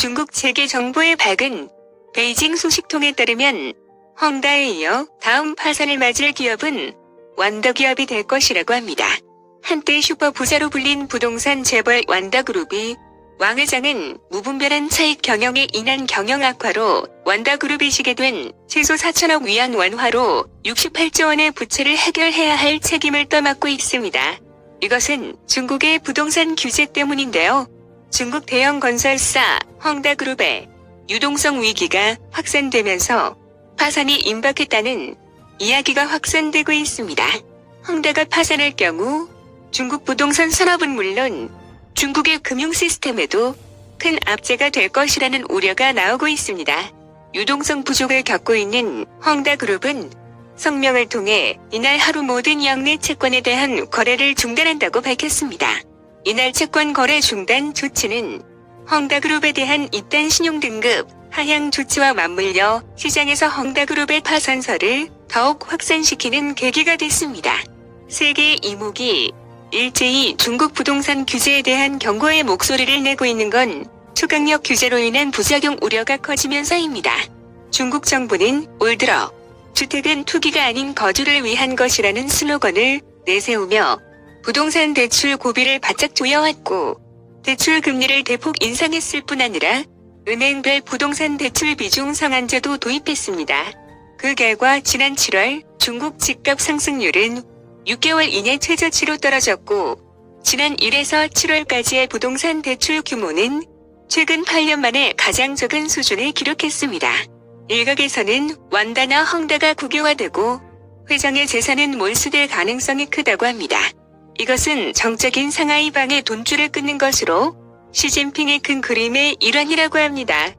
중국 재계 정보의 밝은 베이징 소식통에 따르면 헝다에 이어 다음 파산을 맞을 기업은 완더기업이 될 것이라고 합니다. 한때 슈퍼부자로 불린 부동산 재벌 완다그룹이 왕 회장은 무분별한 차익 경영에 인한 경영 악화로 완다그룹이 지게 된 최소 4천억 위안 원화로 68조 원의 부채를 해결해야 할 책임을 떠맡고 있습니다. 이것은 중국의 부동산 규제 때문인데요. 중국 대형 건설사 헝다그룹의 유동성 위기가 확산되면서 파산이 임박했다는 이야기가 확산되고 있습니다. 헝다가 파산할 경우 중국 부동산 산업은 물론 중국의 금융 시스템에도 큰 압제가 될 것이라는 우려가 나오고 있습니다. 유동성 부족을 겪고 있는 헝다그룹은 성명을 통해 이날 하루 모든 역내 채권에 대한 거래를 중단한다고 밝혔습니다. 이날 채권 거래 중단 조치는 헝다그룹에 대한 이단 신용등급 하향 조치와 맞물려 시장에서 헝다그룹의 파산설을 더욱 확산시키는 계기가 됐습니다. 세계 이목이 일제히 중국 부동산 규제에 대한 경고의 목소리를 내고 있는 건 초강력 규제로 인한 부작용 우려가 커지면서입니다. 중국 정부는 올 들어 주택은 투기가 아닌 거주를 위한 것이라는 슬로건을 내세우며 부동산 대출 고비를 바짝 조여왔고 대출 금리를 대폭 인상했을 뿐 아니라 은행별 부동산 대출 비중 상한제도 도입했습니다. 그 결과 지난 7월 중국 집값 상승률은 6개월 이내 최저치로 떨어졌고 지난 1에서 7월까지의 부동산 대출 규모는 최근 8년 만에 가장 적은 수준을 기록했습니다. 일각에서는 완다나 헝다가 국유화되고 회장의 재산은 몰수될 가능성이 크다고 합니다. 이것은 정적인 상하이방의 돈줄을 끊는 것으로 시진핑의 큰 그림의 일환이라고 합니다.